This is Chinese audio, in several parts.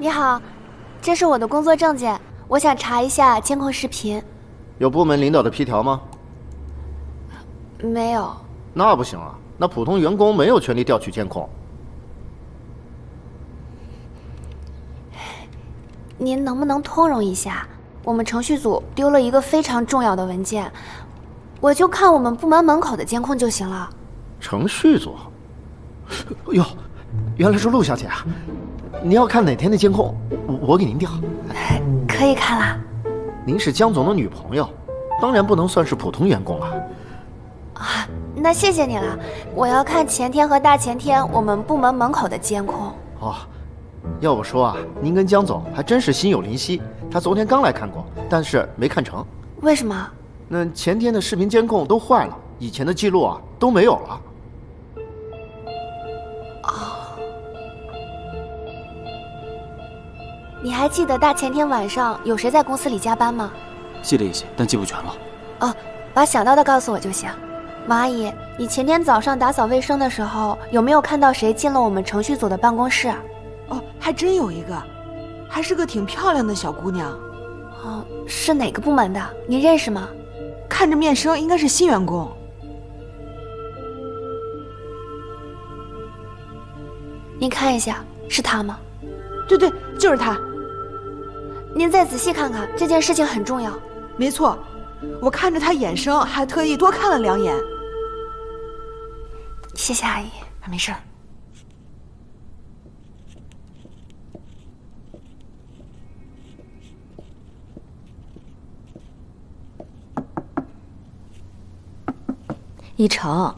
你好，这是我的工作证件，我想查一下监控视频。有部门领导的批条吗？没有。那不行啊，那普通员工没有权利调取监控。您能不能通融一下？我们程序组丢了一个非常重要的文件，我就看我们部门门口的监控就行了。程序组？哟，原来是陆小姐啊！您要看哪天的监控，我给您调。可以看啦。您是江总的女朋友，当然不能算是普通员工了。啊，那谢谢你了。我要看前天和大前天我们部门门口的监控。哦，要我说啊，您跟江总还真是心有灵犀。他昨天刚来看过，但是没看成。为什么？那前天的视频监控都坏了，以前的记录啊都没有了。哦，你还记得大前天晚上有谁在公司里加班吗？记了一些，但记不全了。哦，把想到的告诉我就行。马阿姨，你前天早上打扫卫生的时候，有没有看到谁进了我们程序组的办公室啊？哦，还真有一个，还是个挺漂亮的小姑娘。哦，是哪个部门的？您认识吗？看着面生应该是新员工。您看一下，是她吗？对对，就是她。您再仔细看看，这件事情很重要。没错，我看着她眼生，还特意多看了2眼。谢谢阿姨。没事儿。一成，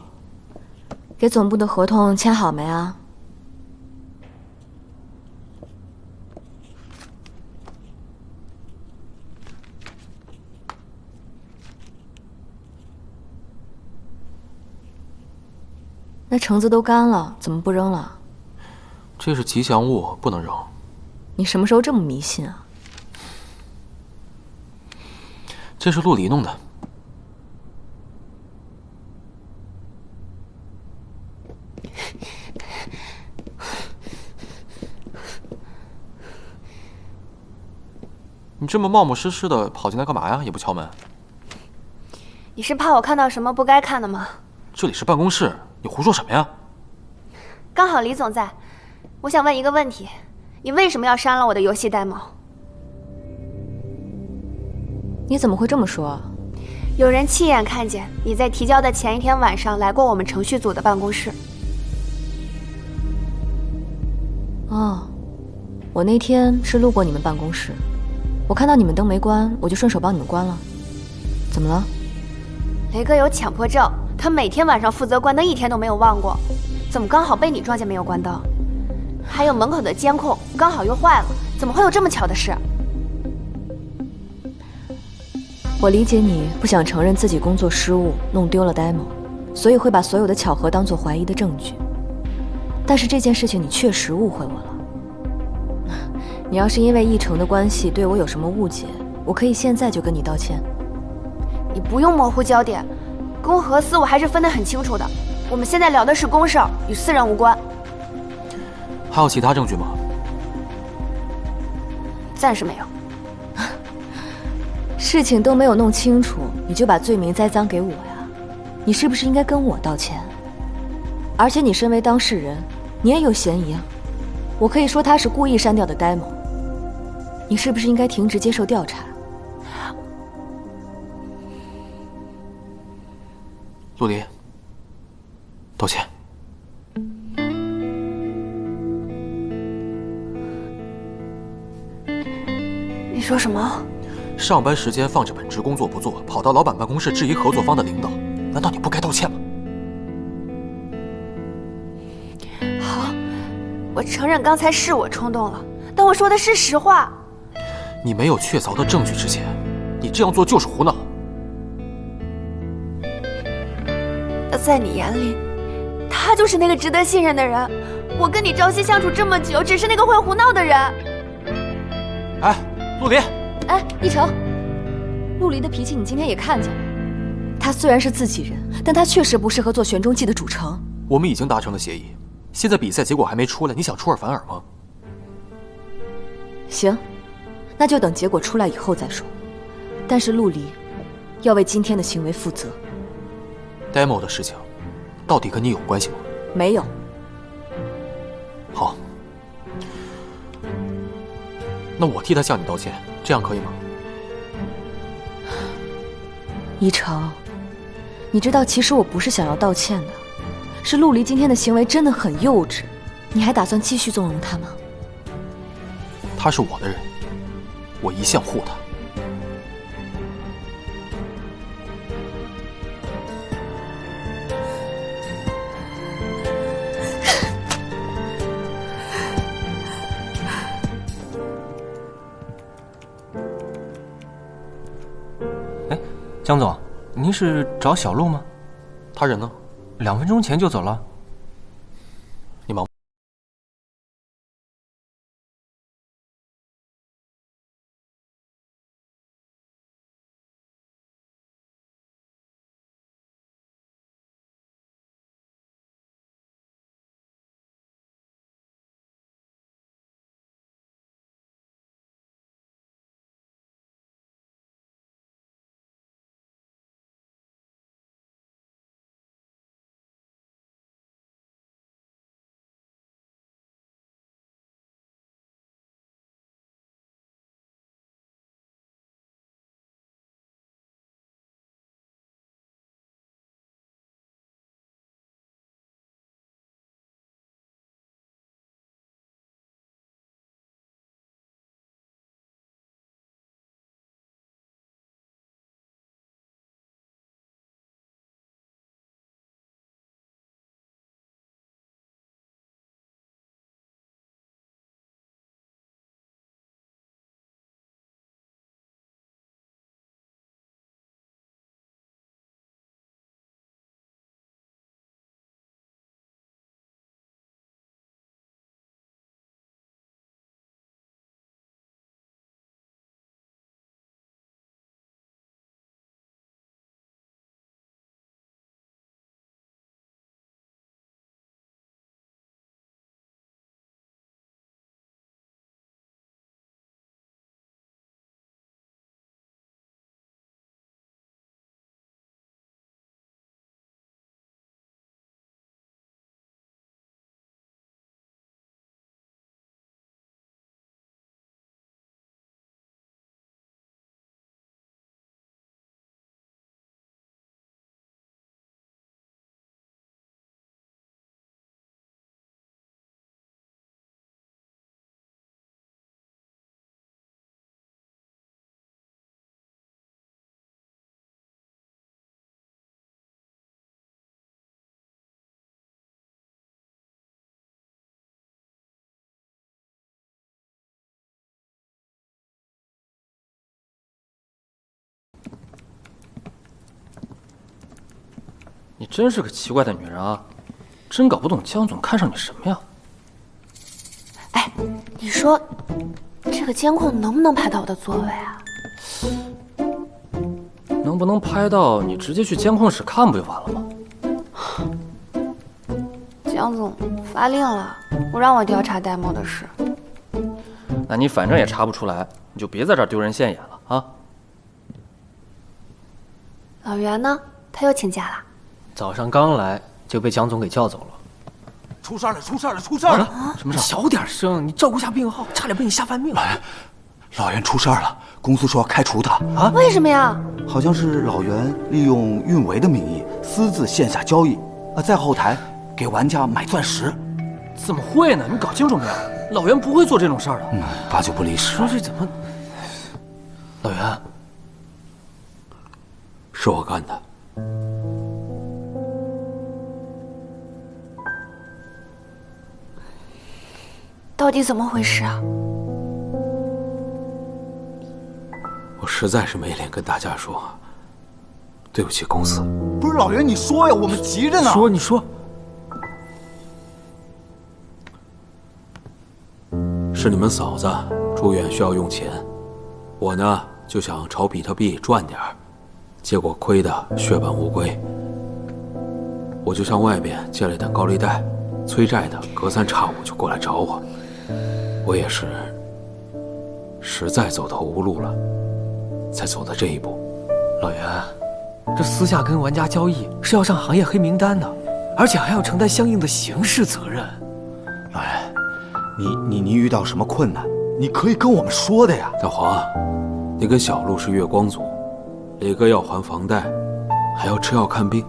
给总部的合同签好没啊？那橙子都干了，怎么不扔了？这是吉祥物，不能扔。你什么时候这么迷信啊？这是陆离弄的。你这么冒冒失失的跑进来干嘛呀？也不敲门。你是怕我看到什么不该看的吗？这里是办公室，你胡说什么呀？刚好李总在，我想问一个问题：你为什么要删了我的游戏 demo？ 你怎么会这么说？有人亲眼看见你在提交的前一天晚上来过我们程序组的办公室。哦，我那天是路过你们办公室，我看到你们灯没关，我就顺手帮你们关了。怎么了？雷哥有强迫症，他每天晚上负责关灯，一天都没有忘过。怎么刚好被你撞见没有关灯？还有门口的监控刚好又坏了，怎么会有这么巧的事？我理解你不想承认自己工作失误，弄丢了 demo， 所以会把所有的巧合当作怀疑的证据。但是这件事情你确实误会我了。你要是因为一成的关系对我有什么误解，我可以现在就跟你道歉。你不用模糊焦点，公和私我还是分得很清楚的。我们现在聊的是公事，与私人无关。还有其他证据吗？暂时没有。事情都没有弄清楚，你就把罪名栽赃给我呀？你是不是应该跟我道歉？而且你身为当事人，你也有嫌疑啊。我可以说他是故意删掉的 demo， 你是不是应该停职接受调查？陆离，道歉。你说什么？上班时间放着本职工作不做，跑到老板办公室质疑合作方的领导，难道你不该道歉吗？好，我承认刚才是我冲动了，但我说的是实话。你没有确凿的证据之前，你这样做就是胡闹。那在你眼里，他就是那个值得信任的人。我跟你朝夕相处这么久，只是那个会胡闹的人。哎，陆离。哎，一成，陆离的脾气你今天也看见了。他虽然是自己人，但他确实不适合做旋中记的主城。我们已经达成了协议，现在比赛结果还没出来，你想出尔反尔吗？行，那就等结果出来以后再说。但是陆离要为今天的行为负责。demo 的事情，到底跟你有关系吗？没有。好，那我替他向你道歉，这样可以吗？依成，你知道，其实我不是想要道歉的，是陆离今天的行为真的很幼稚。你还打算继续纵容他吗？他是我的人，我一向护他。哎，江总，您是找小陆吗？他人呢2分钟前就走了。你忙。你真是个奇怪的女人啊！真搞不懂江总看上你什么呀？哎，你说这个监控能不能拍到我的座位啊？能不能拍到你直接去监控室看不就完了吗？江总发令了，不让我调查戴某的事。那你反正也查不出来，你就别在这儿丢人现眼了啊！老袁呢？他又请假了？早上刚来就被江总给叫走了。出事了！出事了！出事了！什么事？小点声，你照顾下病号，差点被你吓翻命了。老袁出事了，公司说要开除他啊？为什么呀？好像是老袁利用运维的名义私自线下交易，在后台给玩家买钻石。怎么会呢？你搞清楚没有？老袁不会做这种事儿的。八九不离十。说这怎么？老袁，是我干的。到底怎么回事啊？我实在是没脸跟大家说，对不起公司。不是老袁，你说呀，我们急着呢。说，你说。是你们嫂子住院需要用钱，我呢就想炒比特币赚点儿，结果亏得血本无归。我就向外边借了点高利贷，催债的隔三差五就过来找我。我也是实在走投无路了，才走到这一步。老袁，这私下跟玩家交易是要上行业黑名单的，而且还要承担相应的刑事责任。老袁，你遇到什么困难，你可以跟我们说的呀。大黄，你跟小陆是月光族，磊哥要还房贷，还要吃药看病，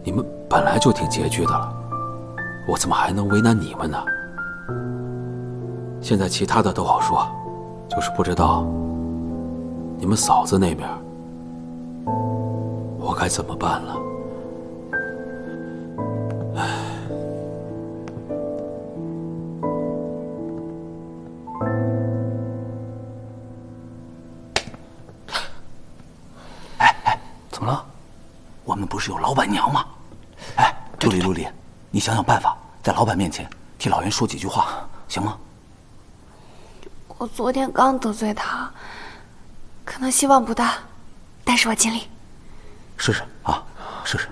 你们本来就挺拮据的了，我怎么还能为难你们呢？现在其他的都好说，就是不知道你们嫂子那边我该怎么办了。怎么了？我们不是有老板娘吗？哎，陆离，你想想办法，在老板面前替老袁说几句话，行吗？我昨天刚得罪他，可能希望不大，但是我尽力。试试啊，试试。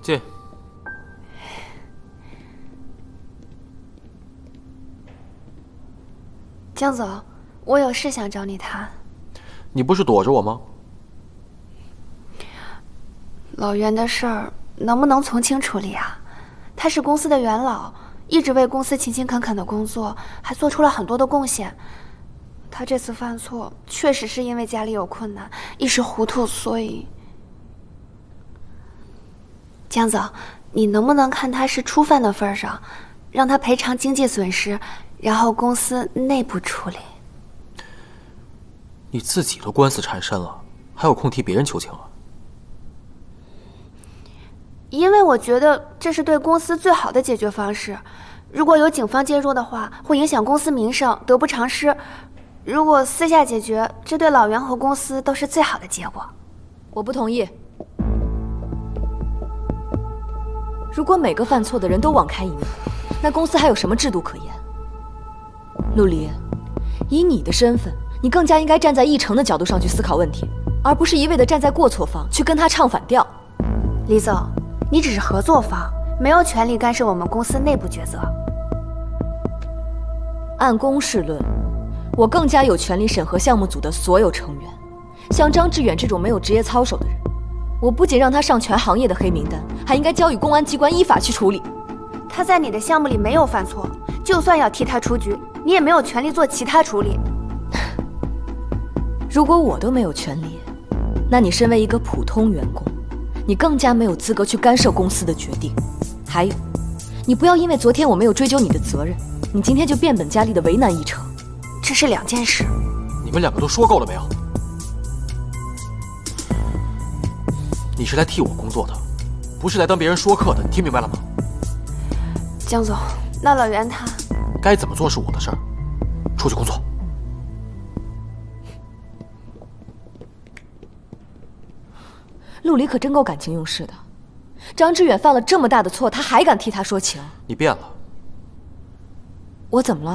进。江总，我有事想找你谈。你不是躲着我吗？老袁的事儿能不能从轻处理啊？他是公司的元老，一直为公司勤勤恳恳的工作，还做出了很多的贡献。他这次犯错，确实是因为家里有困难，一时糊涂，所以……江总，你能不能看他是初犯的份上，让他赔偿经济损失，然后公司内部处理？你自己都官司缠身了，还有空替别人求情啊？因为我觉得这是对公司最好的解决方式。如果有警方介入的话，会影响公司名声，得不偿失。如果私下解决，这对老袁和公司都是最好的结果。我不同意。如果每个犯错的人都网开一面，那公司还有什么制度可言？陆离，以你的身份，你更加应该站在议程的角度上去思考问题，而不是一味的站在过错方去跟他唱反调。李总，你只是合作方，没有权利干涉我们公司内部决策。按公事论，我更加有权利审核项目组的所有成员。像张志远这种没有职业操守的人，我不仅让他上全行业的黑名单，还应该交予公安机关依法去处理。他在你的项目里没有犯错，就算要替他出局，你也没有权利做其他处理。如果我都没有权利，那你身为一个普通员工，你更加没有资格去干涉公司的决定。还有，你不要因为昨天我没有追究你的责任，你今天就变本加厉的为难议程，这是两件事。你们两个都说够了没有？你是来替我工作的，不是来当别人说客的，你听明白了吗？江总，那老袁他该怎么做是我的事儿，出去工作。陆离可真够感情用事的，张志远犯了这么大的错，他还敢替他说情？你变了。我怎么了？